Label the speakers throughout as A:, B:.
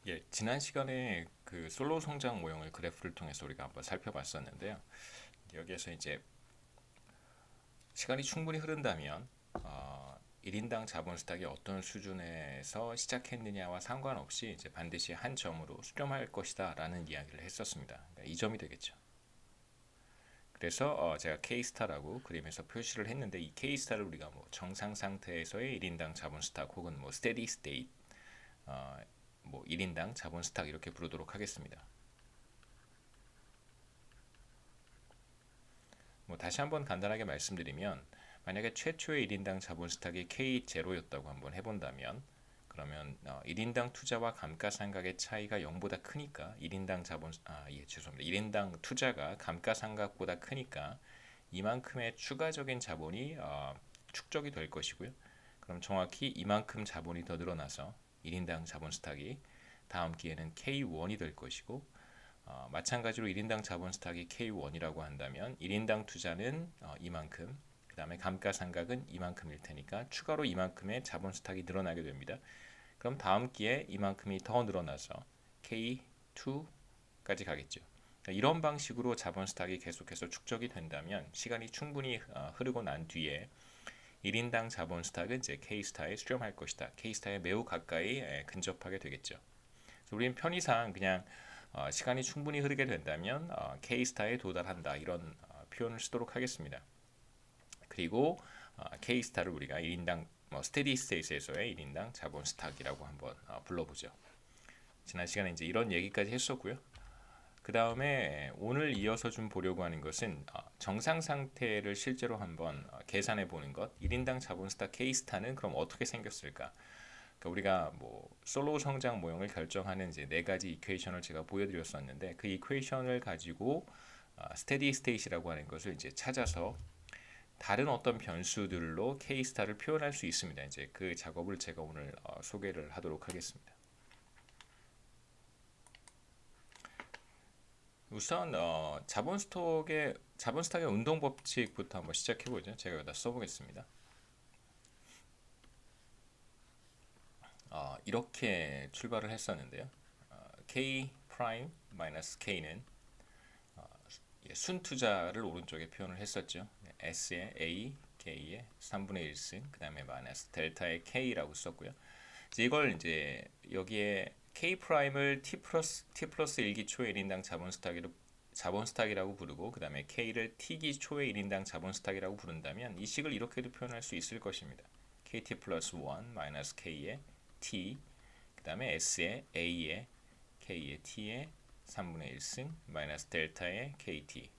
A: 예, 지난 시간에 그 솔로 성장 모형을 그래프를 통해서 우리가 한번 살펴봤었는데요. 여기에서 이제 시간이 충분히 흐른다면 1인당 자본 스탁이 어떤 수준에서 시작했느냐와 상관없이 이제 반드시 한 점으로 수렴할 것이다라는 이야기를 했었습니다. 그러니까 이 점이 되겠죠. 그래서 제가 K스타라고 그림에서 표시를 했는데 이 K스타를 우리가 뭐 정상 상태에서의 1인당 자본 스탁 혹은 뭐 스테디 스테이트 뭐 1인당 자본 스탁 이렇게 부르도록 하겠습니다. 뭐 다시 한번 간단하게 말씀드리면 만약에 최초의 1인당 자본 스탁이 K0였다고 한번 해본다면 그러면 1인당 투자와 감가상각의 차이가 0보다 크니까 1인당 자본 죄송합니다. 1인당 투자가 감가상각보다 크니까 이만큼의 추가적인 자본이 축적이 될 것이고요. 그럼 정확히 이만큼 자본이 더 늘어나서 1인당 자본 스탁이 다음 기회는 K1이 될 것이고 마찬가지로 1인당 자본 스탁이 K1이라고 한다면 1인당 투자는 이만큼, 그 다음에 감가상각은 이만큼일 테니까 추가로 이만큼의 자본 스탁이 늘어나게 됩니다. 그럼 다음 기회에 이만큼이 더 늘어나서 K2까지 가겠죠. 그러니까 이런 방식으로 자본 스탁이 계속해서 축적이 된다면 시간이 충분히 흐르고 난 뒤에 1인당 자본 스탁은 이제 K스타에 수렴할 것이다. K스타에 매우 가까이 근접하게 되겠죠. 우리는 편의상 그냥 시간이 충분히 흐르게 된다면 K스타에 도달한다 이런 표현을 쓰도록 하겠습니다. 그리고 K스타를 우리가 1인당 스테디 스테이트에서의 1인당 자본 스탁이라고 한번 불러보죠. 지난 시간에 이제 이런 얘기까지 했었고요. 그 다음에 오늘 이어서 좀 보려고 하는 것은 정상 상태를 실제로 한번 계산해 보는 것. 1인당 자본 스탁 K스타는 그럼 어떻게 생겼을까? 그러니까 우리가 뭐 솔로 성장 모형을 결정하는 이제 네 가지 이퀘이션을 제가 보여드렸었는데 그 이퀘이션을 가지고 스테디 스테이시라고 하는 것을 이제 찾아서 다른 어떤 변수들로 K 스타를 표현할 수 있습니다. 이제 그 작업을 제가 오늘 소개를 하도록 하겠습니다. 우선 자본 스톡의 운동 법칙부터 한번 시작해 보죠. 제가 여기다 써보겠습니다. 이렇게 출발을 했었는데요. K 프라임 마이너스 K는 순투자를 오른쪽에 표현을 했었죠. S의 A, K의 3분의 1승, 그 다음에 마이너스 델타의 K라고 썼고요. 이걸 이제 여기에 K 프라임을 T 플러스 1기초의 1인당 자본 스탁이라고 부르고 그 다음에 K를 T기초의 1인당 자본 스탁이라고 부른다면 이 식을 이렇게도 표현할 수 있을 것입니다. KT 플러스 1 마이너스 K의 T 그 다음에 S의 A의 K의 T의 3분의 1승 마이너스 델타의 KT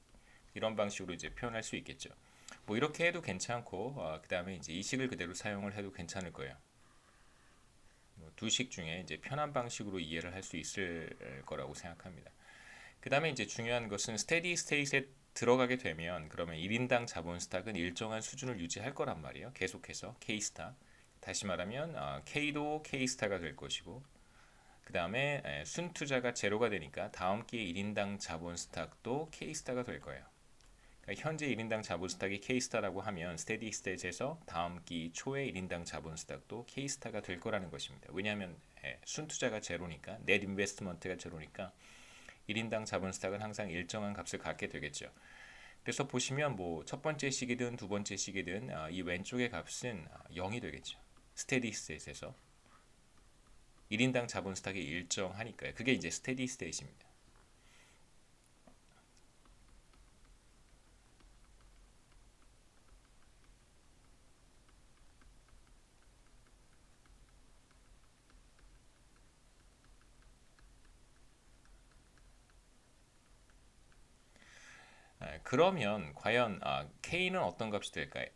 A: 이런 방식으로 이제 표현할 수 있겠죠. 뭐 이렇게 해도 괜찮고 그 다음에 이제 이 식을 그대로 사용을 해도 괜찮을 거예요. 두 식 중에 이제 편한 방식으로 이해를 할 수 있을 거라고 생각합니다. 그 다음에 이제 중요한 것은 스테디 스테이트에 들어가게 되면 그러면 1인당 자본 스탁은 일정한 수준을 유지할 거란 말이에요. 계속해서 K스타. 다시 말하면 K도 K스타가 될 것이고 그 다음에 순투자가 제로가 되니까 다음 기회 1인당 자본 스탁도 K스타가 될 거예요. 그러니까 현재 1인당 자본 스탁이 K스타라고 하면 스테디 스테이트에서 다음 기 초에 1인당 자본 스탁도 K스타가 될 거라는 것입니다. 왜냐하면 순투자가 제로니까 넷 인베스트먼트가 제로니까 1인당 자본 스탁은 항상 일정한 값을 갖게 되겠죠. 그래서 보시면 뭐 첫 번째 시기든 두 번째 시기든 이 왼쪽의 값은 0이 되겠죠. 스테디 스테이트에서 1인당 자본 스탁이 일정하니까요. 그게 이제 스테디 스테이트입니다. 그러면 과연 K는 어떤 값이 될까요?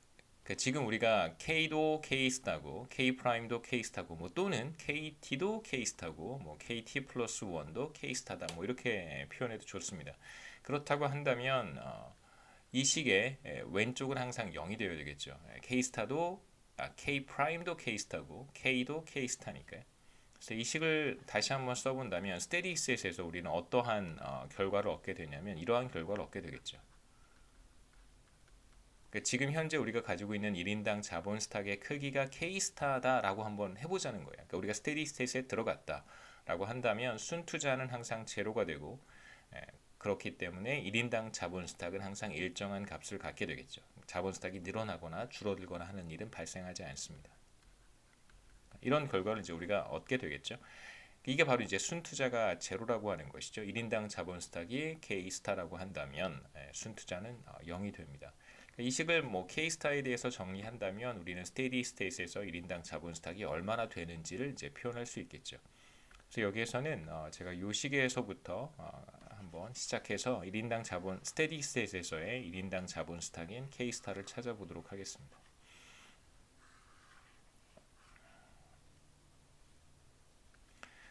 A: 지금 우리가 K도 K스타고 K 프라임도 K스타고 뭐 또는 KT도 K스타고 뭐 KT 플러스 1도 K스타다 뭐 이렇게 표현해도 좋습니다. 그렇다고 한다면 이 식의 왼쪽은 항상 0이 되어야 되겠죠. K스타도 K 프라임도 K스타고 K도 K스타니까요. 그래서 이 식을 다시 한번 써본다면 스테디 스테이트에서 우리는 어떠한 결과를 얻게 되냐면 이러한 결과를 얻게 되겠죠. 그러니까 지금 현재 우리가 가지고 있는 1인당 자본 스탁의 크기가 K스타다라고 한번 해보자는 거예요. 그러니까 우리가 스테디 스테이트에 들어갔다. 라고 한다면 순투자는 항상 제로가 되고 그렇기 때문에 1인당 자본 스탁은 항상 일정한 값을 갖게 되겠죠. 자본 스탁이 늘어나거나 줄어들거나 하는 일은 발생하지 않습니다. 이런 결과를 이제 우리가 얻게 되겠죠. 이게 바로 이제 순투자가 제로라고 하는 것이죠. 1인당 자본 스탁이 K 스타라고 한다면 순투자는 0이 됩니다. 이 식을 뭐 K 스타에 대해서 정리한다면 우리는 스테디 스테이트에서 1인당 자본 스탁이 얼마나 되는지를 이제 표현할 수 있겠죠. 그래서 여기에서는 제가 요 시계에서부터 한번 시작해서 1인당 자본 스테디 스테이트에서의 1인당 자본 스탁인 K 스타를 찾아보도록 하겠습니다.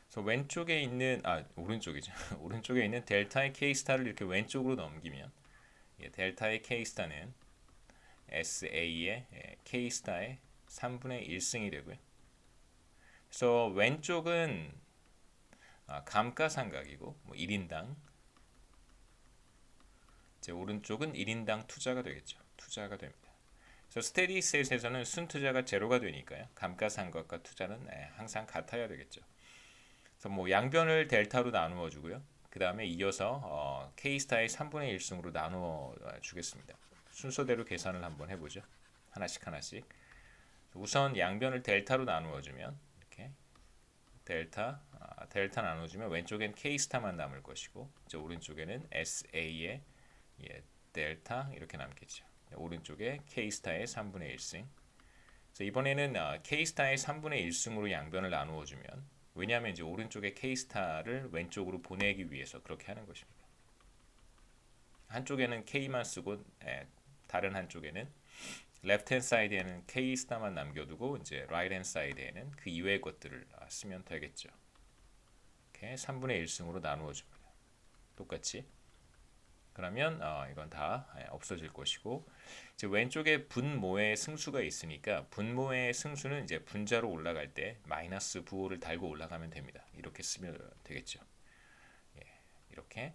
A: 그래서 왼쪽에 있는 오른쪽이죠. 오른쪽에 있는 델타의 K 스타를 이렇게 왼쪽으로 넘기면 델타의 K 스타는 SA의 K 스타의 3분의 1승이 되고요. 그래서 왼쪽은 감가상각이고 뭐 1인당, 이제 오른쪽은 1인당 투자가 되겠죠. 투자가 됩니다. 그래서 스테디 스테이트에서는 순투자가 제로가 되니까요. 감가상각과 투자는 항상 같아야 되겠죠. 그래서 뭐 양변을 델타로 나누어 주고요. 그 다음에 이어서 K스타의 3분의 1승으로 나누어 주겠습니다. 순서대로 계산을 한번 해보죠. 하나씩 하나씩. 우선 양변을 델타로 나누어 주면 이렇게 델타 나눠주면 왼쪽엔 K스타만 남을 것이고 이제 오른쪽에는 SA의 델타 이렇게 남겠죠. 오른쪽에 K스타의 3분의 1승. 그래서 이번에는 K스타의 3분의 1승으로 양변을 나누어 주면, 왜냐하면 이제 오른쪽에 K스타를 왼쪽으로 보내기 위해서 그렇게 하는 것입니다. 한쪽에는 K만 쓰고 다른 한쪽에는 left hand side에는 K스타만 남겨두고 이제 right hand side에는 그 이외의 것들을 쓰면 되겠죠. 이렇게 3분의 1승으로 나누어 줍니다. 똑같이. 그러면 이건 다 없어질 것이고, 이제 왼쪽에 분모의 승수가 있으니까 분모의 승수는 이제 분자로 올라갈 때 마이너스 부호를 달고 올라가면 됩니다. 이렇게 쓰면 되겠죠. 이렇게.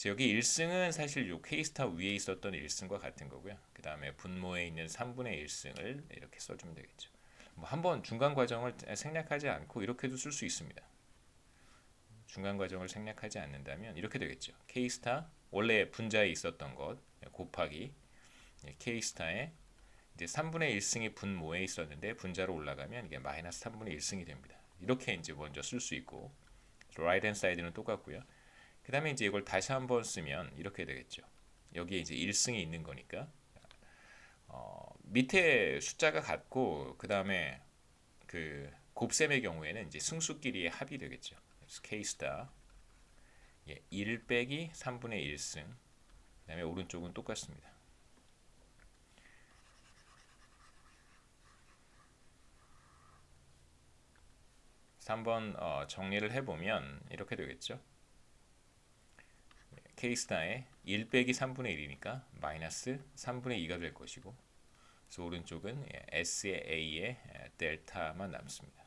A: 여기 1승은 사실 요 K스타 위에 있었던 1승과 같은 거고요. 그 다음에 분모에 있는 3분의 1승을 이렇게 써주면 되겠죠. 뭐 한번 중간 과정을 생략하지 않고 이렇게도 쓸 수 있습니다. 중간 과정을 생략하지 않는다면 이렇게 되겠죠. K스타 원래 분자에 있었던 것 곱하기 K스타에 이제 3분의 1승이 분모에 있었는데 분자로 올라가면 이게 마이너스 3분의 1승이 됩니다. 이렇게 이제 먼저 쓸 수 있고, right hand side는 똑같고요. 그 다음에 이제 이걸 다시 한번 쓰면 이렇게 되겠죠. 여기에 이제 1승이 있는 거니까 밑에 숫자가 같고 그 다음에 그 곱셈의 경우에는 이제 승수끼리의 합이 되겠죠. 그래서 K스타 1 빼기 3분의 1승. 그 다음에 오른쪽은 똑같습니다. 그래서 한번 정리를 해보면 이렇게 되겠죠. K스타에 1 빼기 3분의 1이니까 마이너스 3분의 2가 될 것이고, 그래서 오른쪽은 S의 A의 델타만 남습니다.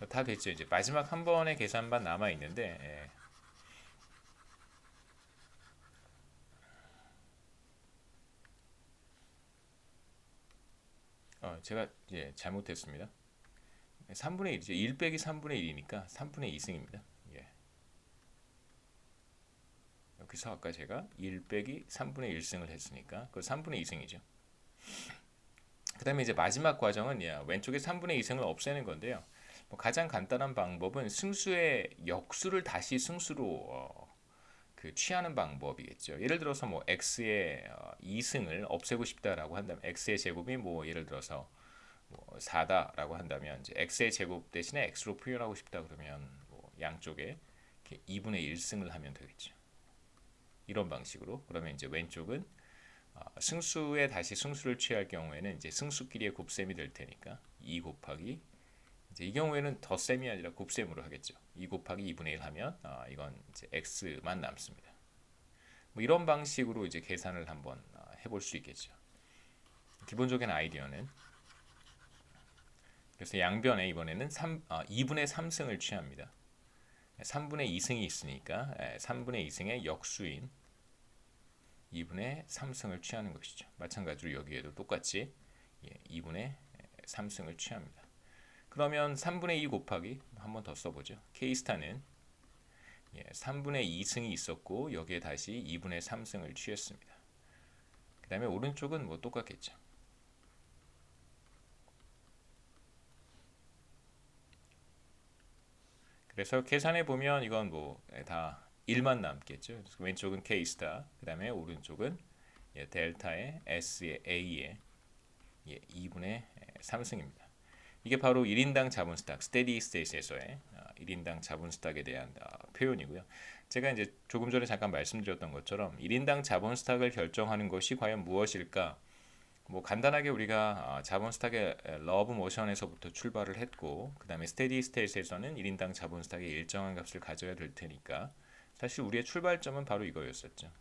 A: 다 됐죠. 이제 마지막 한 번의 계산만 남아 있는데 제가 잘못했습니다. 3분의 1이죠. 1 빼기 3분의 1이니까 3분의 2승입니다. 여기서 아까 제가 1 빼기 3분의 1승을 했으니까 그 3분의 2승이죠. 그 다음에 이제 마지막 과정은 왼쪽에 3분의 2승을 없애는 건데요. 뭐 가장 간단한 방법은 승수의 역수를 다시 승수로 취하는 방법이겠죠. 예를 들어서 뭐 x의 2승을 없애고 싶다라고 한다면 x의 제곱이 뭐 예를 들어서 뭐 4다라고 한다면 이제 x의 제곱 대신에 x로 표현하고 싶다 그러면 뭐 양쪽에 이렇게 2분의 1승을 하면 되겠죠. 이런 방식으로. 그러면 이제 왼쪽은 승수에 다시 승수를 취할 경우에는 이제 승수끼리의 곱셈이 될 테니까 2 곱하기 이제 이 경우에는 덧셈이 아니라 곱셈으로 하겠죠. 2 곱하기 2분의 1 하면 이건 이제 x만 남습니다. 뭐 이런 방식으로 이제 계산을 한번 해볼 수 있겠죠. 기본적인 아이디어는 그래서 양변에 이번에는 2분의 3승을 취합니다. 3분의 2승이 있으니까 3분의 2승의 역수인 2분의 3승을 취하는 것이죠. 마찬가지로 여기에도 똑같이 2분의 3승을 취합니다. 그러면 3분의 2 곱하기 한 번 더 써보죠. K스타는 3분의 2승이 있었고 여기에 다시 2분의 3승을 취했습니다. 그 다음에 오른쪽은 뭐 똑같겠죠. 그래서 계산해 보면 이건 뭐 다 1만 남겠죠. 왼쪽은 K스타, 그 다음에 오른쪽은 델타의 S의 A의 2분의 3승입니다. 이게 바로 1인당 자본 스탁, 스테디 스테이트에서의 1인당 자본 스탁에 대한 표현이고요. 제가 이제 조금 전에 잠깐 말씀드렸던 것처럼 1인당 자본 스탁을 결정하는 것이 과연 무엇일까? 뭐 간단하게 우리가 자본 스탁의 러브 모션에서부터 출발을 했고, 그 다음에 스테디 스테이트에서는 1인당 자본 스탁의 일정한 값을 가져야 될 테니까 사실 우리의 출발점은 바로 이거였었죠.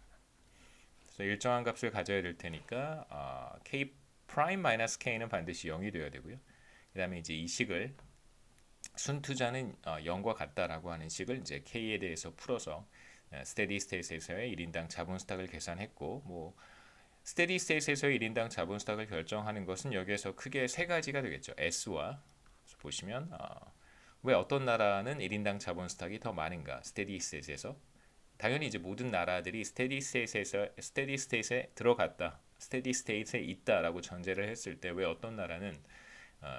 A: 그래서 일정한 값을 가져야 될 테니까 K 프라임 마이너스 K는 반드시 0이 되어야 되고요. 그 다음에 이제 이 식을 순투자는 0과 같다라고 하는 식을 이제 K에 대해서 풀어서 스테디 스테이트에서의 1인당 자본 스탁을 계산했고, 뭐 스테디 스테이트에서의 1인당 자본 스탁을 결정하는 것은 여기에서 크게 세 가지가 되겠죠. S와 보시면 왜 어떤 나라는 1인당 자본 스탁이 더 많은가? 스테디 스테이트에서 당연히 이제 모든 나라들이 스테디 스테이트에 들어갔다, 스테디 스테이트에 있다라고 전제를 했을 때 왜 어떤 나라는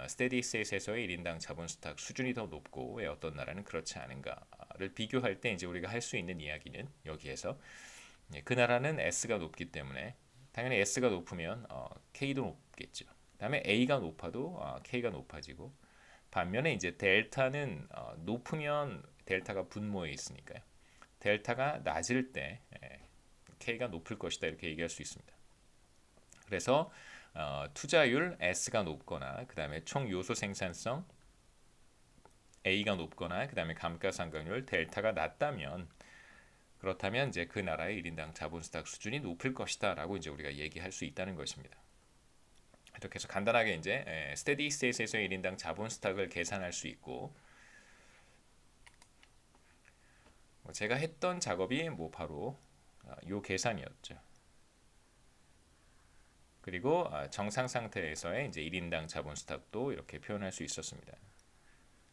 A: 스테디 스테이트에서의 1인당 자본 스탁 수준이 더 높고 왜 어떤 나라는 그렇지 않은가를 비교할 때 이제 우리가 할 수 있는 이야기는 여기에서 그 나라는 S가 높기 때문에 당연히 S가 높으면 K도 높겠죠. 그다음에 A가 높아도 K가 높아지고, 반면에 이제 델타는 높으면 델타가 분모에 있으니까요. 델타가 낮을 때 K가 높을 것이다 이렇게 얘기할 수 있습니다. 그래서 투자율 S가 높거나 그 다음에 총 요소 생산성 A가 높거나 그 다음에 감가상각률 델타가 낮다면, 그렇다면 이제 그 나라의 1인당 자본 스탁 수준이 높을 것이다라고 이제 우리가 얘기할 수 있다는 것입니다. 이렇게 해서 간단하게 이제 스테디 스테이트에서의 1인당 자본 스탁을 계산할 수 있고, 제가 했던 작업이 뭐 바로 요 계산이었죠. 그리고 정상 상태에서의 이제 1인당 자본 스탁도 이렇게 표현할 수 있었습니다.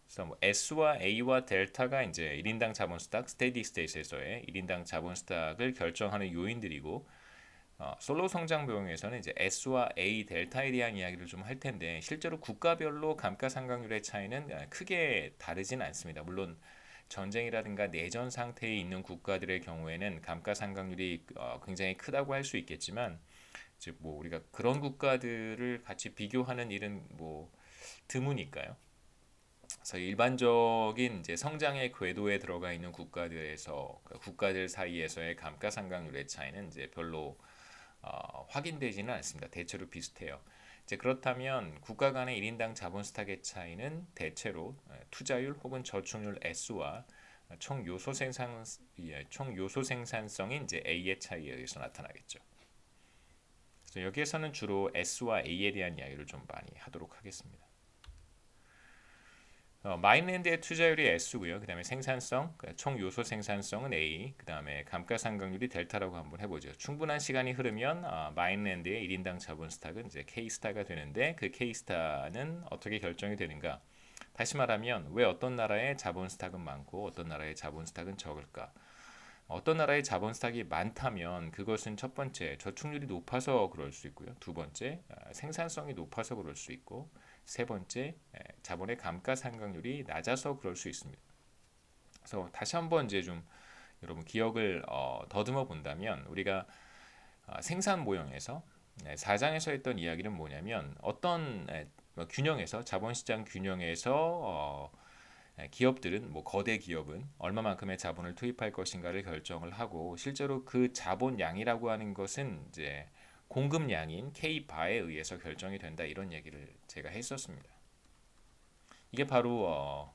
A: 그래서 뭐 S와 A와 델타가 이제 1인당 자본 스탁, 스테디 스테이트에서의 1인당 자본 스탁을 결정하는 요인들이고, 솔로 성장 모형에서는 이제 S와 A, 델타에 대한 이야기를 좀 할 텐데, 실제로 국가별로 감가상각률의 차이는 크게 다르진 않습니다. 물론 전쟁이라든가 내전 상태에 있는 국가들의 경우에는 감가상각률이 굉장히 크다고 할 수 있겠지만, 즉 뭐 우리가 그런 국가들을 같이 비교하는 일은 뭐 드무니까요. 그래서 일반적인 이제 성장의 궤도에 들어가 있는 국가들에서 국가들 사이에서의 감가상각률의 차이는 이제 별로 확인되지는 않습니다. 대체로 비슷해요. 이제 그렇다면 국가 간의 1인당 자본 스탁의 차이는 대체로 투자율 혹은 저축률 S와 총 요소 생산성인 이제 A의 차이에 의해서 나타나겠죠. 그래서 여기에서는 주로 S와 A에 대한 이야기를 좀 많이 하도록 하겠습니다. 마인랜드의 투자율이 S고요. 그 다음에 생산성, 총 요소 생산성은 A, 그 다음에 감가상각률이 델타라고 한번 해보죠. 충분한 시간이 흐르면 마인랜드의 1인당 자본 스탁은 이제 K스타가 되는데, 그 K스타는 어떻게 결정이 되는가? 다시 말하면 왜 어떤 나라의 자본 스탁은 많고 어떤 나라의 자본 스탁은 적을까? 어떤 나라의 자본 스탁이 많다면 그것은 첫 번째 저축률이 높아서 그럴 수 있고요. 두 번째 생산성이 높아서 그럴 수 있고, 세 번째 자본의 감가상각률이 낮아서 그럴 수 있습니다. 그래서 다시 한번 이제 좀 여러분 기억을 더듬어 본다면, 우리가 생산 모형에서 4장에서 했던 이야기는 뭐냐면, 어떤 균형에서 자본시장 균형에서 기업들은 뭐 거대 기업은 얼마만큼의 자본을 투입할 것인가를 결정을 하고, 실제로 그 자본량이라고 하는 것은 이제 공급량인 K바에 의해서 결정이 된다, 이런 얘기를 제가 했었습니다. 이게 바로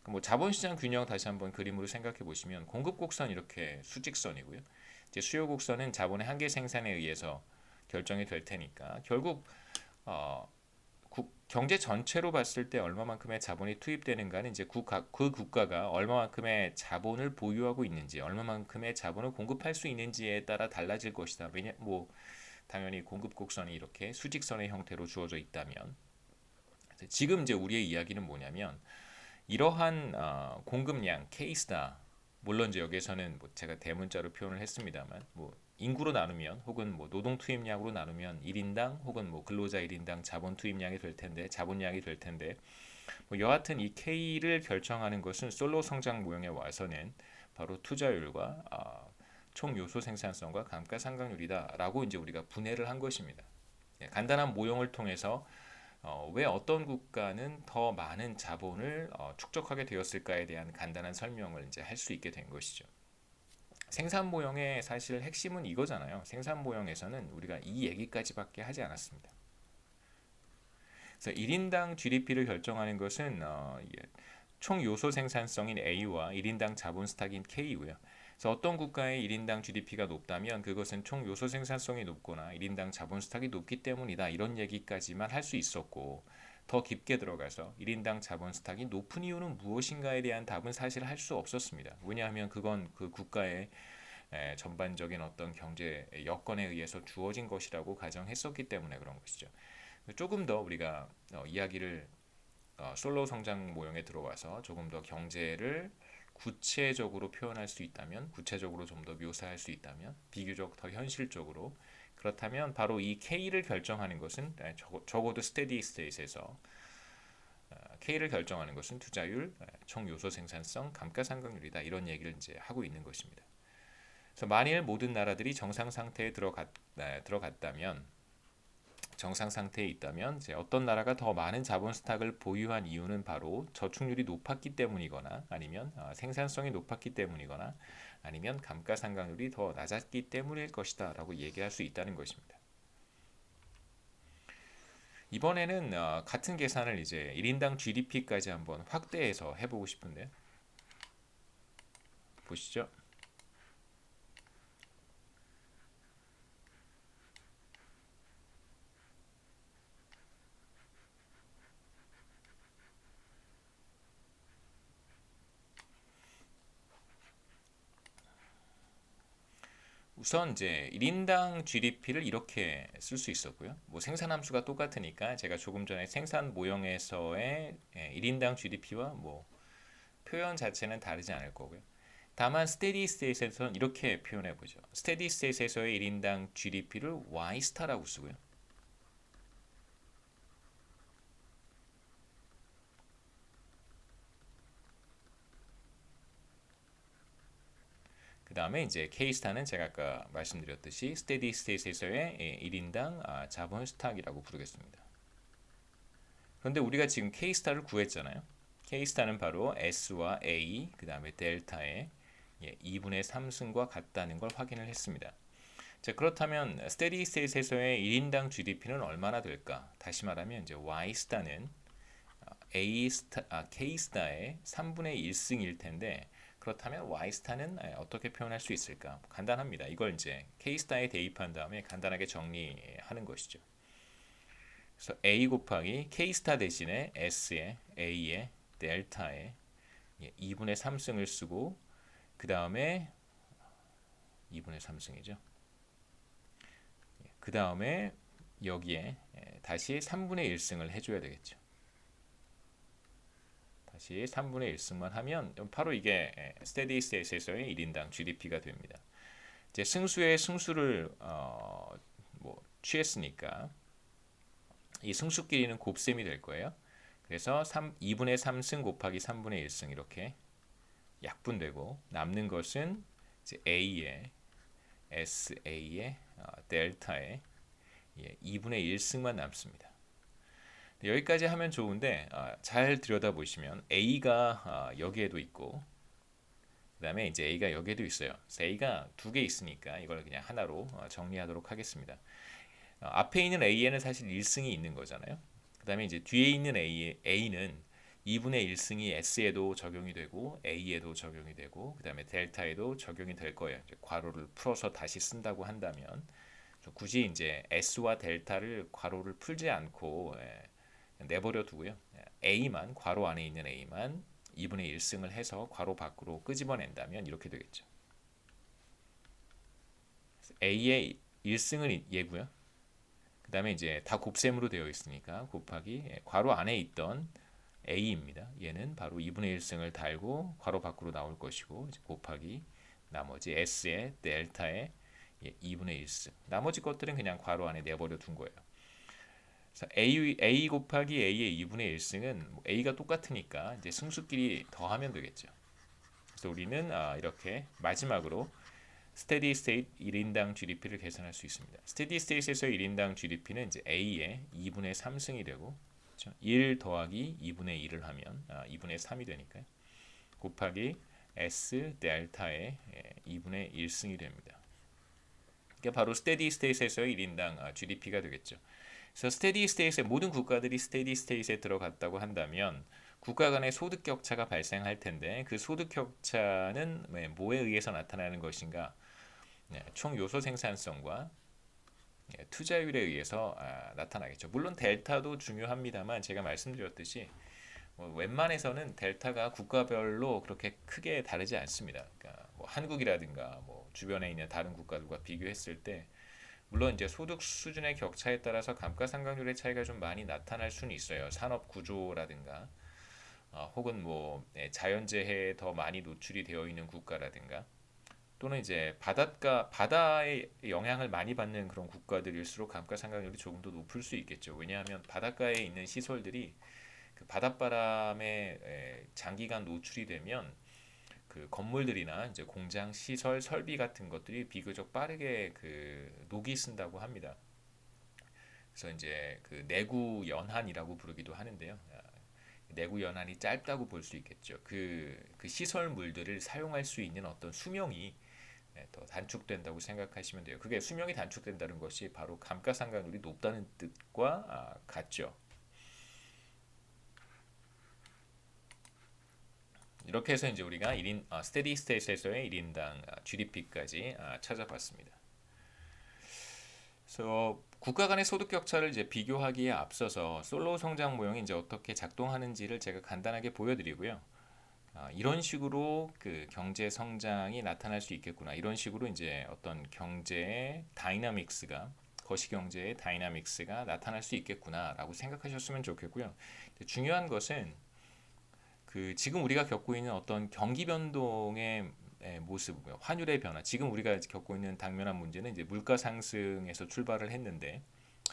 A: 뭐 자본시장 균형 다시 한번 그림으로 생각해 보시면, 공급 곡선 이렇게 수직선이고요. 이제 수요 곡선은 자본의 한계 생산에 의해서 결정이 될 테니까 결국 경제 전체로 봤을 때 얼마만큼의 자본이 투입되는가는 이제 그 국가가 얼마만큼의 자본을 보유하고 있는지, 얼마만큼의 자본을 공급할 수 있는지에 따라 달라질 것이다. 당연히 공급 곡선이 이렇게 수직선의 형태로 주어져 있다면, 지금 이제 우리의 이야기는 뭐냐면 이러한 공급량 K스타, 물론 이제 여기에서는 뭐 제가 대문자로 표현을 했습니다만 뭐 인구로 나누면 혹은 뭐 노동 투입량으로 나누면 1인당 혹은 뭐 근로자 1인당 자본 투입량이 될 텐데 자본량이 될 텐데 뭐 여하튼 이 K를 결정하는 것은 솔로 성장 모형에 와서는 바로 투자율과 총 요소 생산성과 감가상각률이다라고 이제 우리가 분해를 한 것입니다. 간단한 모형을 통해서 왜 어떤 국가는 더 많은 자본을 축적하게 되었을까에 대한 간단한 설명을 이제 할 수 있게 된 것이죠. 생산 모형의 사실 핵심은 이거잖아요. 생산 모형에서는 우리가 이 얘기까지밖에 하지 않았습니다. 그래서 1인당 GDP를 결정하는 것은 총 요소 생산성인 A와 1인당 자본 스탁인 K이고요. 그래서 어떤 국가의 1인당 GDP가 높다면 그것은 총 요소 생산성이 높거나 1인당 자본 스탁이 높기 때문이다. 이런 얘기까지만 할 수 있었고 더 깊게 들어가서 1인당 자본 스탁이 높은 이유는 무엇인가에 대한 답은 사실 할 수 없었습니다. 왜냐하면 그건 그 국가의 전반적인 어떤 경제 여건에 의해서 주어진 것이라고 가정했었기 때문에 그런 것이죠. 조금 더 우리가 이야기를 솔로 성장 모형에 들어와서 조금 더 경제를 구체적으로 표현할 수 있다면, 구체적으로 좀 더 묘사할 수 있다면, 비교적 더 현실적으로 그렇다면 바로 이 K를 결정하는 것은 적어도 스테디 스테이트에서 K를 결정하는 것은 투자율, 총 요소 생산성, 감가상각률이다 이런 얘기를 이제 하고 있는 것입니다. 그래서 만일 모든 나라들이 정상 상태에 들어갔다면 정상 상태에 있다면 이제 어떤 나라가 더 많은 자본 스탁을 보유한 이유는 바로 저축률이 높았기 때문이거나 아니면 생산성이 높았기 때문이거나 아니면 감가상각률이 더 낮았기 때문일 것이다라고 얘기할 수 있다는 것입니다. 이번에는 같은 계산을 이제 1인당 GDP까지 한번 확대해서 해보고 싶은데 보시죠. 우선 이제 1인당 GDP를 이렇게 쓸 수 있었고요. 뭐 생산 함수가 똑같으니까 제가 조금 전에 생산 모형에서의 1인당 GDP와 뭐 표현 자체는 다르지 않을 거고요. 다만 스테디 스테이트에서는 이렇게 표현해 보죠. 스테디 스테이트에서의 1인당 GDP를 Y 스타라고 쓰고요. 그 다음에 이제 K스타는 제가 아까 말씀드렸듯이 스테디 스테이트에서의 1인당 자본 스탁이라고 부르겠습니다. 그런데 우리가 지금 K스타를 구했잖아요. K스타는 바로 S와 A, 그 다음에 델타의 2분의 3승과 같다는 걸 확인을 했습니다. 자, 그렇다면 스테디 스테이트에서의 1인당 GDP는 얼마나 될까? 다시 말하면 이제 Y스타는 K스타의 3분의 1승일 텐데 그렇다면 Y스타는 어떻게 표현할 수 있을까? 간단합니다. 이걸 이제 K스타에 대입한 다음에 간단하게 정리하는 것이죠. 그래서 A 곱하기 K스타 대신에 S에 A에 델타에 2분의 3승을 쓰고 그 다음에 2분의 3승이죠. 그 다음에 여기에 다시 3분의 1승을 해줘야 되겠죠. 다시 3분의 1승만 하면 바로 이게 스테디 스테이트에서의 1인당 GDP가 됩니다. 이제 승수의 승수를 뭐 취했으니까 이 승수끼리는 곱셈이 될 거예요. 그래서 2분의 3승 곱하기 3분의 1승 이렇게 약분되고 남는 것은 이제 A의 SA의 델타의 2분의 1승만 남습니다. 여기까지 하면 좋은데 잘 들여다보시면 A가 여기에도 있고 그 다음에 이제 A가 여기에도 있어요. 그래서 A가 두 개 있으니까 이걸 그냥 하나로 정리하도록 하겠습니다. 앞에 있는 A에는 사실 1승이 있는 거잖아요. 그 다음에 이제 뒤에 있는 A는 2분의 1승이 S에도 적용이 되고 A에도 적용이 되고 그 다음에 델타에도 적용이 될 거예요. 이제 괄호를 풀어서 다시 쓴다고 한다면 굳이 이제 S와 델타를 괄호를 풀지 않고 내버려 두고요. A만 괄호 안에 있는 A만 2분의 1승을 해서 괄호 밖으로 끄집어낸다면 이렇게 되겠죠. A의 1승은 얘고요. 그다음에 이제 다 곱셈으로 되어 있으니까 곱하기 괄호 안에 있던 a입니다. 얘는 바로 2분의 1승을 달고 괄호 밖으로 나올 것이고 이제 곱하기 나머지 s의 델타의 2분의 1승. 나머지 것들은 그냥 괄호 안에 내버려 둔 거예요. 그래서 a 곱하기 a의 2분의 1승은 뭐 a가 똑같으니까 이제 승수끼리 더하면 되겠죠. 그래서 우리는 이렇게 마지막으로 스테디 스테이트 1인당 GDP를 계산할 수 있습니다. 스테디 스테이트에서 1인당 GDP는 이제 A의 2분의 3승이 되고 그렇죠? 1 더하기 2분의 1을 하면 2분의 3이 되니까요. 곱하기 S 델타의 2분의 1승이 됩니다. 이게 바로 스테디 스테이트에서 1인당 GDP가 되겠죠. 그래서 스테디 스테이트의 모든 국가들이 스테디 스테이트에 들어갔다고 한다면 국가 간의 소득 격차가 발생할 텐데 그 소득 격차는 뭐에 의해서 나타나는 것인가? 총 요소 생산성과 투자율에 의해서 나타나겠죠. 물론 델타도 중요합니다만 제가 말씀드렸듯이 웬만해서는 델타가 국가별로 그렇게 크게 다르지 않습니다. 그러니까 뭐 한국이라든가 뭐 주변에 있는 다른 국가들과 비교했을 때 물론 이제 소득 수준의 격차에 따라서 감가상각률의 차이가 좀 많이 나타날 수는 있어요. 산업 구조라든가 혹은 뭐 자연재해에 더 많이 노출이 되어 있는 국가라든가 또는 이제 바다의 영향을 많이 받는 그런 국가들일수록 감가상각률이 조금 더 높을 수 있겠죠. 왜냐하면 바닷가에 있는 시설들이 그 바닷바람에 장기간 노출이 되면 그 건물들이나 이제 공장 시설 설비 같은 것들이 비교적 빠르게 그 녹이 쓴다고 합니다. 그래서 이제 그 내구 연한이라고 부르기도 하는데요. 내구 연한이 짧다고 볼 수 있겠죠. 그 시설물들을 사용할 수 있는 어떤 수명이 더 단축된다고 생각하시면 돼요. 그게 수명이 단축된다는 것이 바로 감가상각률이 높다는 뜻과 같죠. 이렇게 해서 이제 우리가 1인 스테디 스테이트에서의 1인당 GDP까지 찾아봤습니다. 그래서 국가 간의 소득 격차를 이제 비교하기에 앞서서 솔로우 성장 모형이 이제 어떻게 작동하는지를 제가 간단하게 보여드리고요. 이런 식으로 그 경제 성장이 나타날 수 있겠구나. 이런 식으로 이제 어떤 경제의 다이나믹스가 거시경제의 다이나믹스가 나타날 수 있겠구나라고 생각하셨으면 좋겠고요. 중요한 것은 그 지금 우리가 겪고 있는 어떤 경기 변동의 모습, 환율의 변화. 지금 우리가 겪고 있는 당면한 문제는 이제 물가 상승에서 출발을 했는데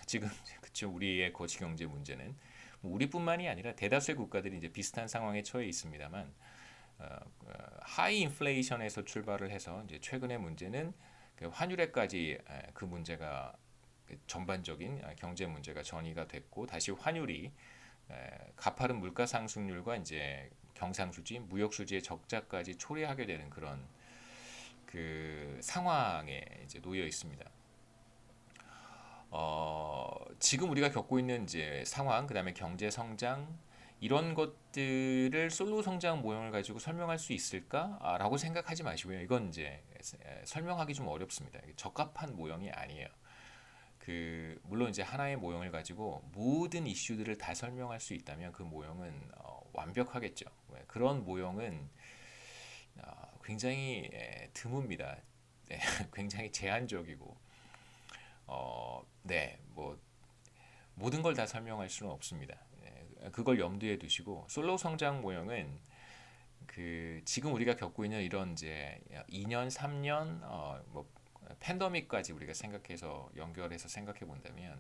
A: 지금 그쵸 우리의 거시 경제 문제는 뭐 우리뿐만이 아니라 대다수의 국가들이 이제 비슷한 상황에 처해 있습니다만 하이 인플레이션에서 출발을 해서 이제 최근의 문제는 그 환율에까지 그 문제가 전반적인 경제 문제가 전이가 됐고 다시 환율이 가파른 물가 상승률과 이제 경상수지, 무역수지의 적자까지 초래하게 되는 그런 그 상황에 이제 놓여 있습니다. 지금 우리가 겪고 있는 이제 상황, 그다음에 경제 성장 이런 것들을 솔로 성장 모형을 가지고 설명할 수 있을까라고 생각하지 마시고요. 이건 이제 설명하기 좀 어렵습니다. 적합한 모형이 아니에요. 그 물론 이제 하나의 모형을 가지고 모든 이슈들을 다 설명할 수 있다면 그 모형은 완벽하겠죠. 그런 모형은 굉장히 드뭅니다. 네, 굉장히 제한적이고 네, 뭐 모든 걸 다 설명할 수는 없습니다. 그걸 염두에 두시고 솔로 성장 모형은 그 지금 우리가 겪고 있는 이런 이제 2년, 3년 뭐 팬데믹까지 우리가 생각해서 연결해서 생각해 본다면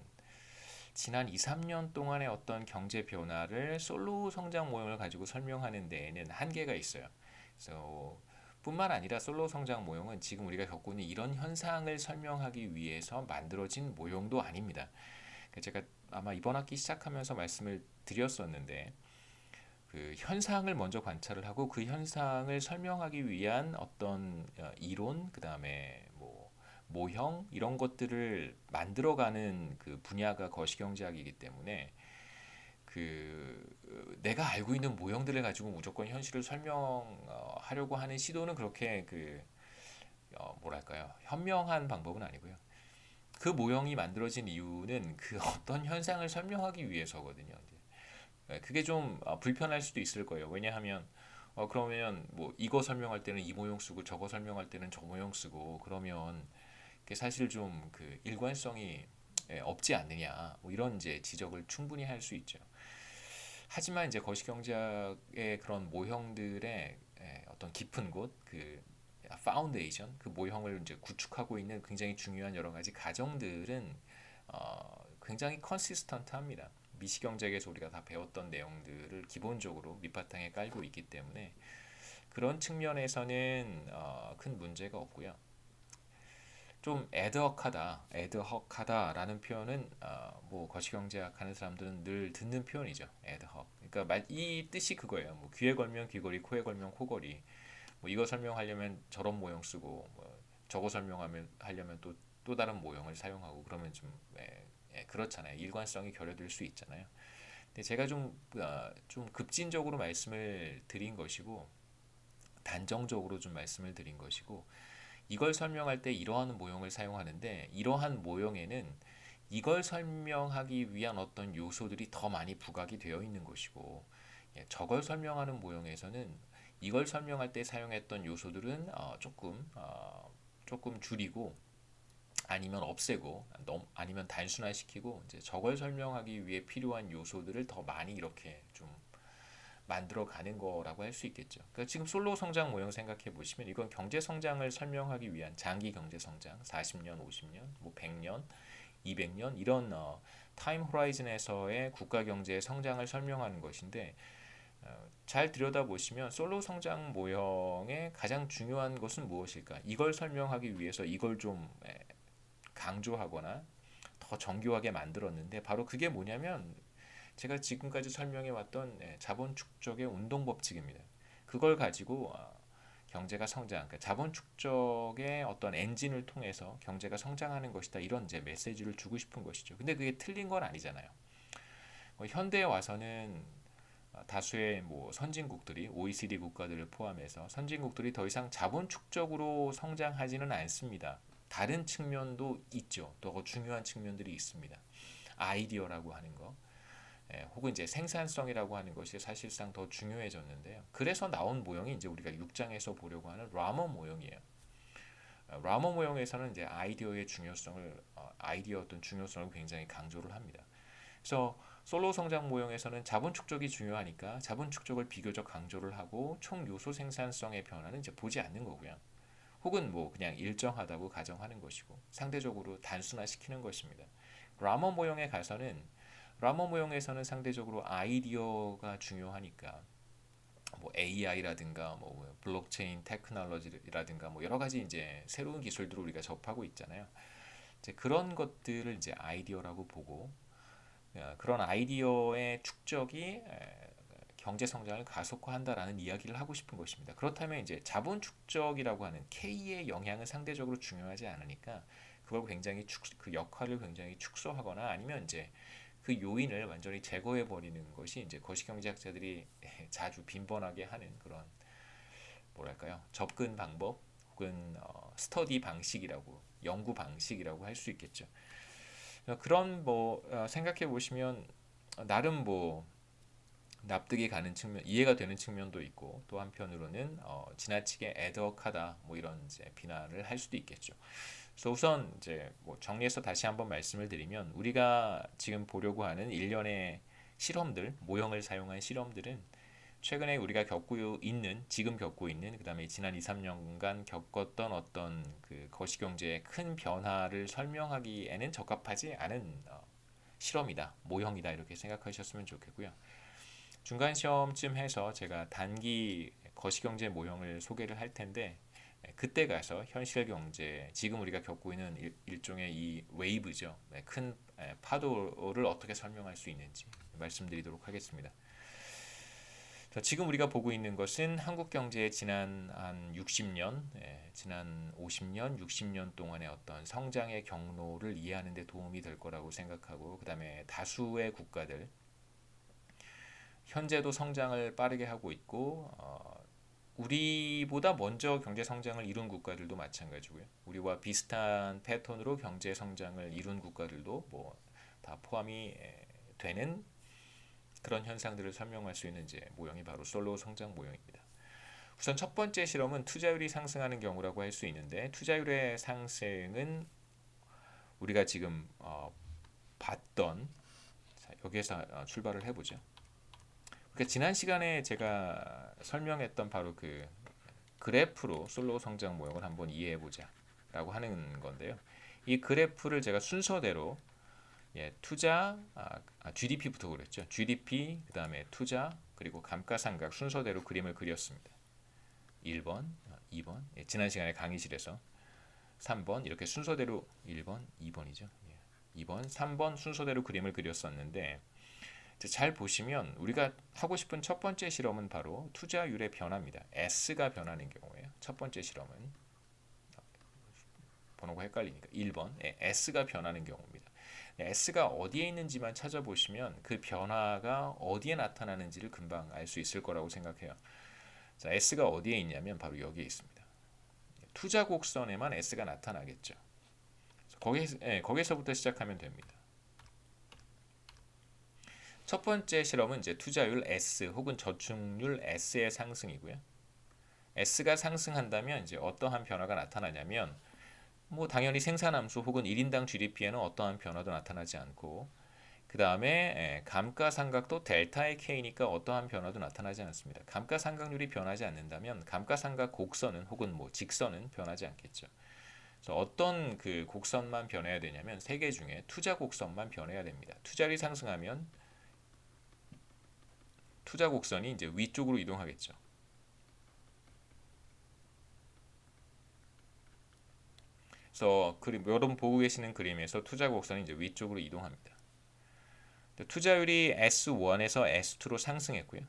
A: 지난 2, 3년 동안의 어떤 경제 변화를 솔로 성장 모형을 가지고 설명하는 데에는 한계가 있어요. 그래서 뿐만 아니라 솔로 성장 모형은 지금 우리가 겪고 있는 이런 현상을 설명하기 위해서 만들어진 모형도 아닙니다. 제가 아마 이번 학기 시작하면서 말씀을 드렸었는데 그 현상을 먼저 관찰을 하고 그 현상을 설명하기 위한 어떤 이론 그다음에 뭐 모형 이런 것들을 만들어가는 그 분야가 거시경제학이기 때문에 그 내가 알고 있는 모형들을 가지고 무조건 현실을 설명하려고 하는 시도는 그렇게 그 뭐랄까요 현명한 방법은 아니고요. 그 모형이 만들어진 이유는 그 어떤 현상을 설명하기 위해서거든요. 그게 좀 불편할 수도 있을 거예요. 왜냐하면 그러면 뭐 이거 설명할 때는 이 모형 쓰고 저거 설명할 때는 저 모형 쓰고 그러면 그게 사실 좀 그 일관성이 없지 않느냐 뭐 이런 이제 지적을 충분히 할 수 있죠. 하지만 이제 거시경제학의 그런 모형들의 어떤 깊은 곳, 그 파운데이션, 그 모형을 이제 구축하고 있는 굉장히 중요한 여러 가지 가정들은 굉장히 컨시스턴트합니다. 미시경제에서 우리가 다 배웠던 내용들을 기본적으로 밑바탕에 깔고 있기 때문에 그런 측면에서는 큰 문제가 없고요. 좀 애드헉하다라는 표현은 뭐 거시경제학 하는 사람들은 늘 듣는 표현이죠. 애드헉. 그러니까 이 뜻이 그거예요. 뭐 귀에 걸면 귀걸이, 코에 걸면 코걸이. 뭐 이거 설명하려면 저런 모형 쓰고, 뭐 저거 설명하면 하려면 또 다른 모형을 사용하고 그러면 좀 그렇잖아요. 일관성이 결여될 수 있잖아요. 근데 제가 좀 급진적으로 말씀을 드린 것이고 단정적으로 좀 말씀을 드린 것이고 이걸 설명할 때 이러한 모형을 사용하는데 이러한 모형에는 이걸 설명하기 위한 어떤 요소들이 더 많이 부각이 되어 있는 것이고 저걸 설명하는 모형에서는 이걸 설명할 때 사용했던 요소들은 조금 줄이고 아니면 없애고 아니면 단순화시키고 이제 저걸 설명하기 위해 필요한 요소들을 더 많이 이렇게 좀 만들어 가는 거라고 할 수 있겠죠. 그러니까 지금 솔로 성장 모형 생각해 보시면 이건 경제 성장을 설명하기 위한 장기 경제 성장, 40년, 50년, 뭐 100년, 200년 이런 타임 호라이즌에서의 국가 경제의 성장을 설명하는 것인데 잘 들여다보시면 솔로 성장 모형의 가장 중요한 것은 무엇일까? 이걸 설명하기 위해서 이걸 좀 강조하거나 더 정교하게 만들었는데 바로 그게 뭐냐면 제가 지금까지 설명해 왔던 자본 축적의 운동 법칙입니다. 그걸 가지고 경제가 성장, 그러니까 자본 축적의 어떤 엔진을 통해서 경제가 성장하는 것이다 이런 이제 메시지를 주고 싶은 것이죠. 근데 그게 틀린 건 아니잖아요. 현대에 와서는 다수의 뭐 선진국들이 OECD 국가들을 포함해서 선진국들이 더 이상 자본 축적으로 성장하지는 않습니다. 다른 측면도 있죠. 더 중요한 측면들이 있습니다. 아이디어라고 하는 거, 혹은 이제 생산성이라고 하는 것이 사실상 더 중요해졌는데요. 그래서 나온 모형이 이제 우리가 6장에서 보려고 하는 라머 모형이에요. 라머 모형에서는 이제 아이디어 어떤 중요성을 굉장히 강조를 합니다. 그래서 솔로 성장 모형에서는 자본 축적이 중요하니까 자본 축적을 비교적 강조를 하고 총 요소 생산성의 변화는 이제 보지 않는 거고요. 혹은 뭐 그냥 일정하다고 가정하는 것이고 상대적으로 단순화시키는 것입니다. 라머 모형에 가서는 라머 모형에서는 상대적으로 아이디어가 중요하니까 뭐 AI라든가 뭐 블록체인 테크놀로지라든가 뭐 여러 가지 이제 새로운 기술들을 우리가 접하고 있잖아요. 이제 그런 것들을 이제 아이디어라고 보고 그런 아이디어의 축적이 경제 성장을 가속화한다라는 이야기를 하고 싶은 것입니다. 그렇다면 이제 자본 축적이라고 하는 K의 영향은 상대적으로 중요하지 않으니까 그걸 굉장히 그 역할을 굉장히 축소하거나 아니면 이제 그 요인을 완전히 제거해 버리는 것이 이제 거시경제학자들이 자주 빈번하게 하는 그런 뭐랄까요 접근 방법 혹은 스터디 방식이라고 연구 방식이라고 할 수 있겠죠. 그런 뭐 생각해 보시면 나름 뭐 납득이 가는 측면, 이해가 되는 측면도 있고 또 한편으로는 지나치게 애덕하다 뭐 이런 이제 비난을 할 수도 있겠죠. 그래서 우선 이제 뭐 정리해서 다시 한번 말씀을 드리면 우리가 지금 보려고 하는 일련의 실험들, 모형을 사용한 실험들은 최근에 우리가 지금 겪고 있는, 그다음에 지난 2, 3년간 겪었던 어떤 그 거시경제의 큰 변화를 설명하기에는 적합하지 않은 실험이다, 모형이다 이렇게 생각하셨으면 좋겠고요. 중간 시험쯤 해서 제가 단기 거시경제 모형을 소개를 할 텐데 그때 가서 현실 경제, 지금 우리가 겪고 있는 일종의 이 웨이브죠. 큰 파도를 어떻게 설명할 수 있는지 말씀드리도록 하겠습니다. 지금 우리가 보고 있는 것은 한국 경제의 지난 한 60년, 지난 50년, 60년 동안의 어떤 성장의 경로를 이해하는 데 도움이 될 거라고 생각하고 그다음에 다수의 국가들 현재도 성장을 빠르게 하고 있고 우리보다 먼저 경제 성장을 이룬 국가들도 마찬가지고요. 우리와 비슷한 패턴으로 경제 성장을 이룬 국가들도 뭐 다 포함이 되는 그런 현상들을 설명할 수 있는 이제 모형이 바로 솔로 성장 모형입니다. 우선 첫 번째 실험은 투자율이 상승하는 경우라고 할 수 있는데 투자율의 상승은 우리가 지금 봤던, 자, 여기에서 출발을 해보죠. 그러니까 지난 시간에 제가 설명했던 바로 그 그래프로 솔로 성장 모형을 한번 이해해보자 라고 하는 건데요. 이 그래프를 제가 순서대로 투자, GDP부터 그랬죠. GDP, 그 다음에 투자, 그리고 감가상각 순서대로 그림을 그렸습니다. 1번, 2번, 지난 시간에 강의실에서 3번 이렇게 순서대로 1번, 2번이죠. 2번, 3번 순서대로 그림을 그렸었는데 잘 보시면 우리가 하고 싶은 첫 번째 실험은 바로 투자율의 변화입니다. S가 변하는 경우에요. 첫 번째 실험은 번호가 헷갈리니까 1번 S가 변하는 경우입니다. S가 어디에 있는지만 찾아보시면 그 변화가 어디에 나타나는지를 금방 알 수 있을 거라고 생각해요. 자, S가 어디에 있냐면 바로 여기에 있습니다. 투자 곡선에만 S가 나타나겠죠. 거기서부터 시작하면 됩니다. 첫 번째 실험은 이제 투자율 S 혹은 저축률 S의 상승이고요. S가 상승한다면 이제 어떠한 변화가 나타나냐면 뭐 당연히 생산함수 혹은 1인당 GDP에는 어떠한 변화도 나타나지 않고 그 다음에 감가상각도 델타의 K니까 어떠한 변화도 나타나지 않습니다. 감가상각률이 변하지 않는다면 감가상각 곡선은 혹은 뭐 직선은 변하지 않겠죠. 그래서 어떤 그 곡선만 변해야 되냐면 세 개 중에 투자 곡선만 변해야 됩니다. 투자율이 상승하면 투자 곡선이 이제 위쪽으로 이동하겠죠. 그래서 여러분 보고 계시는 그림에서 투자 곡선이 이제 위쪽으로 이동합니다. 투자율이 S1에서 S2로 상승했고요.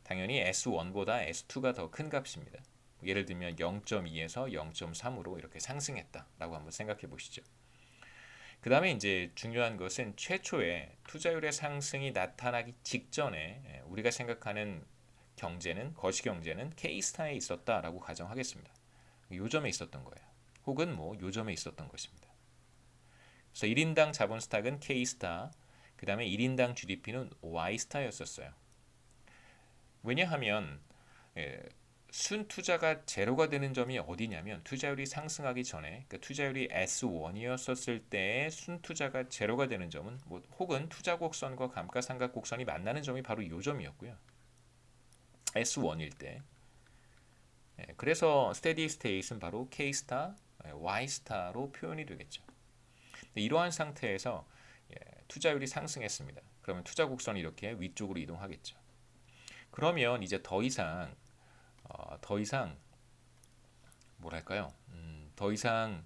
A: 당연히 S1보다 S2가 더 큰 값입니다. 예를 들면 0.2에서 0.3으로 이렇게 상승했다라고 한번 생각해 보시죠. 그 다음에 이제 중요한 것은 최초에 투자율의 상승이 나타나기 직전에 우리가 생각하는 경제는 거시경제는 K스타에 있었다라고 가정하겠습니다. 요점에 있었던 거예요. 혹은 뭐 요점에 있었던 것입니다. 그래서 1인당 자본 스탁은 K스타, 그 다음에 1인당 GDP는 Y스타였었어요. 왜냐하면 순투자가 제로가 되는 점이 어디냐면 투자율이 상승하기 전에 그러니까 투자율이 S1이었을 때의 순투자가 제로가 되는 점은 뭐 혹은 투자 곡선과 감가상각 곡선이 만나는 점이 바로 이 점이었고요. S1일 때. 그래서 스테디 스테이트는 바로 K스타, Y스타로 표현이 되겠죠. 이러한 상태에서 투자율이 상승했습니다. 그러면 투자 곡선이 이렇게 위쪽으로 이동하겠죠. 그러면 이제 더 이상 뭐랄까요? 더 이상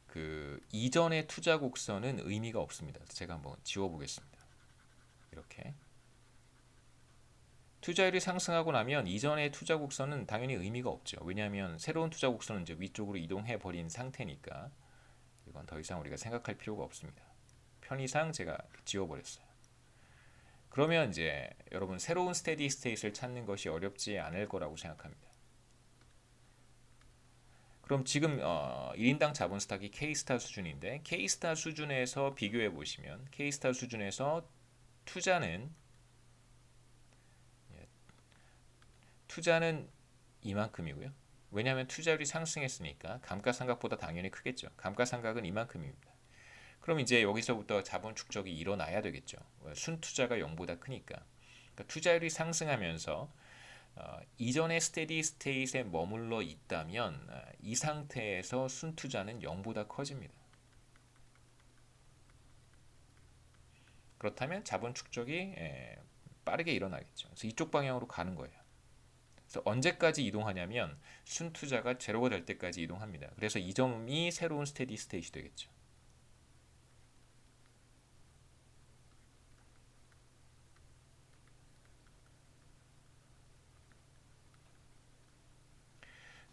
A: 그 이전의 투자 곡선은 의미가 없습니다. 제가 한번 지워보겠습니다. 이렇게 투자율이 상승하고 나면 이전의 투자 곡선은 당연히 의미가 없죠. 왜냐하면 새로운 투자 곡선은 이제 위쪽으로 이동해 버린 상태니까 이건 더 이상 우리가 생각할 필요가 없습니다. 편의상 제가 지워버렸어요. 그러면 이제 여러분 새로운 스테디 스테이트를 찾는 것이 어렵지 않을 거라고 생각합니다. 그럼 지금 1인당 자본 스탁이 K스타 수준인데 K스타 수준에서 비교해 보시면 K스타 수준에서 투자는 이만큼이고요. 왜냐하면 투자율이 상승했으니까 감가상각보다 당연히 크겠죠. 감가상각은 이만큼입니다. 그럼 이제 여기서부터 자본 축적이 일어나야 되겠죠. 순투자가 0보다 크니까. 그러니까 투자율이 상승하면서 이전의 스테디 스테이트에 머물러 있다면 이 상태에서 순투자는 0보다 커집니다. 그렇다면 자본 축적이 빠르게 일어나겠죠. 그래서 이쪽 방향으로 가는 거예요. 그래서 언제까지 이동하냐면 순투자가 제로가 될 때까지 이동합니다. 그래서 이 점이 새로운 스테디 스테이트이 되겠죠.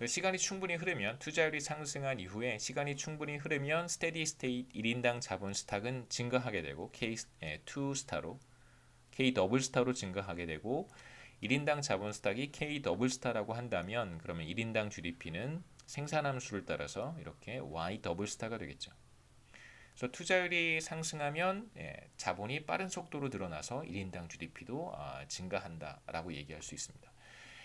A: 시간이 충분히 흐르면 투자율이 상승한 이후에 시간이 충분히 흐르면 스테디 스테이트 1인당 자본 스탁은 증가하게 되고 K2 스타로 K 더블 스타로 증가하게 되고 1인당 자본 스탁이 K 더블 스타라고 한다면 그러면 1인당 GDP는 생산함수를 따라서 이렇게 Y 더블 스타가 되겠죠. 그래서 투자율이 상승하면 자본이 빠른 속도로 늘어나서 1인당 GDP도 증가한다라고 얘기할 수 있습니다.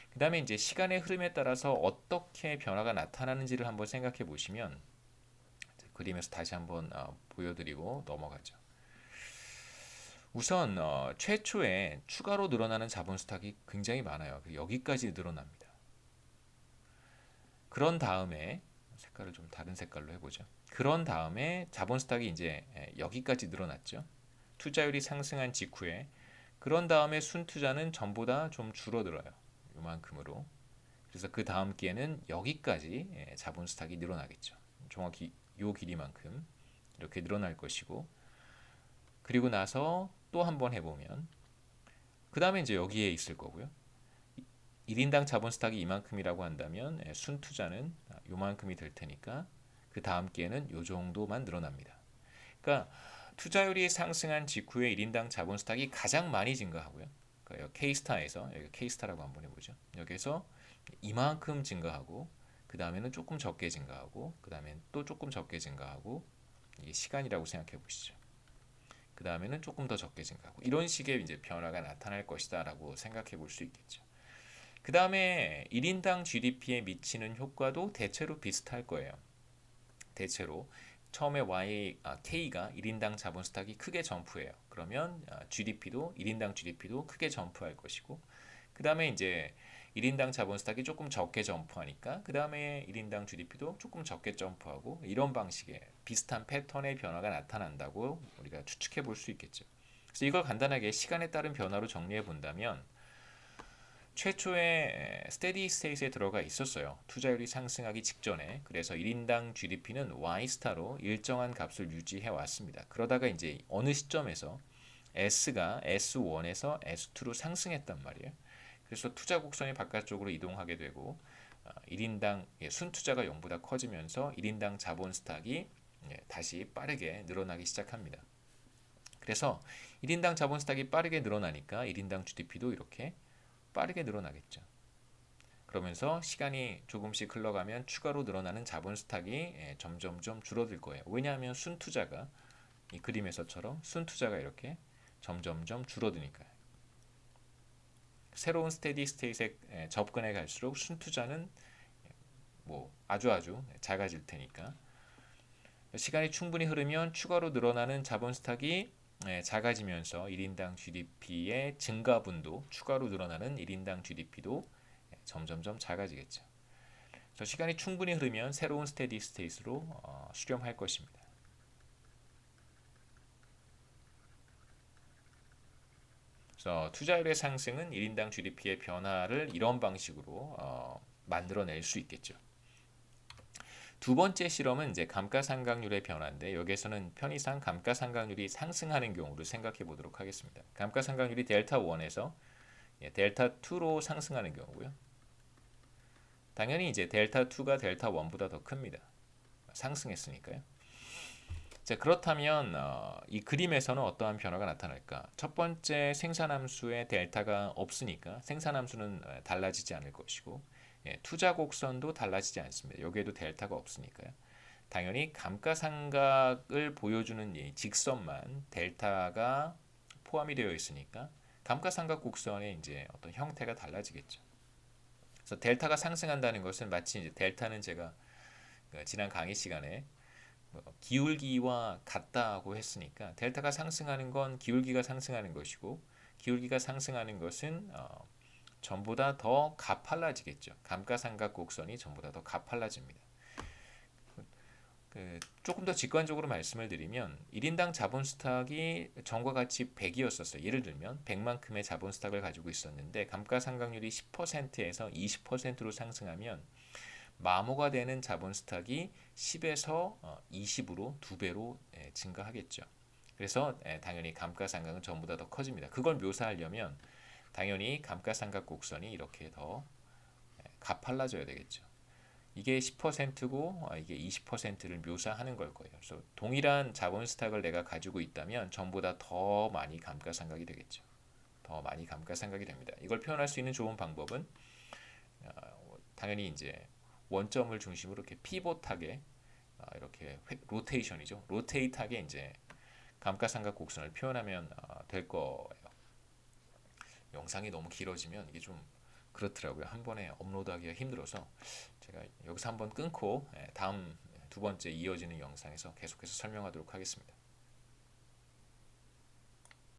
A: 그 다음에 이제 시간의 흐름에 따라서 어떻게 변화가 나타나는지를 한번 생각해 보시면 그림에서 다시 한번 보여드리고 넘어가죠. 우선 최초에 추가로 늘어나는 자본 스탁이 굉장히 많아요. 여기까지 늘어납니다. 그런 다음에 색깔을 좀 다른 색깔로 해보죠. 그런 다음에 자본 스탁이 이제 여기까지 늘어났죠. 투자율이 상승한 직후에 그런 다음에 순투자는 전보다 좀 줄어들어요. 요만큼으로. 그래서 그 다음 기에는 여기까지 자본 스탁이 늘어나겠죠. 정확히 요 길이만큼 이렇게 늘어날 것이고, 그리고 나서 또 한번 해보면 그 다음에 이제 여기에 있을 거고요. 1인당 자본 스탁이 이만큼이라고 한다면 순투자는 요만큼이 될 테니까 그 다음 기에는 요 정도만 늘어납니다. 그러니까 투자율이 상승한 직후에 1인당 자본 스탁이 가장 많이 증가하고요. 그러니까 K스타에서, 여기 K스타라고 한번 해보죠. 여기서 이만큼 증가하고 그 다음에는 조금 적게 증가하고 그 다음엔 또 조금 적게 증가하고, 이게 시간이라고 생각해 보시죠. 그 다음에는 조금 더 적게 증가하고, 이런 식의 이제 변화가 나타날 것이다라고 생각해 볼 수 있겠죠. 그 다음에 1인당 GDP에 미치는 효과도 대체로 비슷할 거예요. 대체로 처음에 K가 1인당 자본 스탁이 크게 점프해요. 그러면 GDP도 1인당 GDP도 크게 점프할 것이고, 그 다음에 이제 1인당 자본 스탁이 조금 적게 점프하니까 그 다음에 1인당 GDP도 조금 적게 점프하고, 이런 방식의 비슷한 패턴의 변화가 나타난다고 우리가 추측해 볼 수 있겠죠. 그래서 이걸 간단하게 시간에 따른 변화로 정리해 본다면, 최초에 스테디 스테이트에 들어가 있었어요. 투자율이 상승하기 직전에. 그래서 1인당 GDP는 Y스타로 일정한 값을 유지해 왔습니다. 그러다가 이제 어느 시점에서 S가 S1에서 S2로 상승했단 말이에요. 그래서 투자 곡선이 바깥쪽으로 이동하게 되고 1인당 순투자가 0보다 커지면서 1인당 자본 스탁이 다시 빠르게 늘어나기 시작합니다. 그래서 1인당 자본 스탁이 빠르게 늘어나니까 1인당 GDP도 이렇게 빠르게 늘어나겠죠. 그러면서 시간이 조금씩 흘러가면 추가로 늘어나는 자본 스탁이 점점점 줄어들 거예요. 왜냐하면 순투자가 이 그림에서처럼 순투자가 이렇게 점점점 줄어드니까요. 새로운 스테디 스테이트에 접근해 갈수록 순투자는 뭐 아주 작아질 테니까, 시간이 충분히 흐르면 추가로 늘어나는 자본 스탁이 작아지면서 1인당 GDP의 증가분도, 추가로 늘어나는 1인당 GDP도 점점점 작아지겠죠. 그래서 시간이 충분히 흐르면 새로운 스테디 스테이트로 수렴할 것입니다. 그래서 투자율의 상승은 1인당 GDP의 변화를 이런 방식으로 만들어낼 수 있겠죠. 두 번째 실험은 이제 감가상각률의 변화인데, 여기에서는 편의상 감가상각률이 상승하는 경우를 생각해 보도록 하겠습니다. 감가상각률이 델타 1에서 델타 2로 상승하는 경우고요. 당연히 이제 델타 2가 델타 1보다 더 큽니다. 상승했으니까요. 자, 그렇다면 이 그림에서는 어떠한 변화가 나타날까? 첫 번째 생산함수의 델타가 없으니까 생산함수는 달라지지 않을 것이고, 투자 곡선도 달라지지 않습니다. 여기에도 델타가 없으니까요. 당연히 감가상각을 보여주는 이 직선만 델타가 포함이 되어 있으니까 감가상각 곡선의 이제 어떤 형태가 달라지겠죠. 그래서 델타가 상승한다는 것은 마치 이제 델타는 제가 지난 강의 시간에 기울기와 같다고 했으니까, 델타가 상승하는 건 기울기가 상승하는 것이고, 기울기가 상승하는 것은 전보다 더 가팔라지겠죠. 감가상각 곡선이 전보다 더 가팔라집니다. 조금 더 직관적으로 말씀을 드리면 1인당 자본 스탁이 전과 같이 100이었었어요. 예를 들면 100만큼의 자본 스탁을 가지고 있었는데 감가상각률이 10%에서 20%로 상승하면 마모가 되는 자본 스탁이 10에서 20으로 2배로 증가하겠죠. 그래서 당연히 감가상각은 전보다 더 커집니다. 그걸 묘사하려면 당연히 감가상각 곡선이 이렇게 더 가팔라져야 되겠죠. 이게 10%고 이게 20%를 묘사하는 걸 거예요. 그래서 동일한 자본 스탁을 내가 가지고 있다면 전보다 더 많이 감가상각이 되겠죠. 더 많이 감가상각이 됩니다. 이걸 표현할 수 있는 좋은 방법은 당연히 이제 원점을 중심으로 이렇게 피봇하게 이렇게 로테이션이죠. 로테이트하게 이제 감가상각 곡선을 표현하면 될 거예요. 영상이 너무 길어지면 이게 좀 그렇더라고요. 한 번에 업로드하기가 힘들어서 제가 여기서 한번 끊고 다음 두 번째 이어지는 영상에서 계속해서 설명하도록 하겠습니다.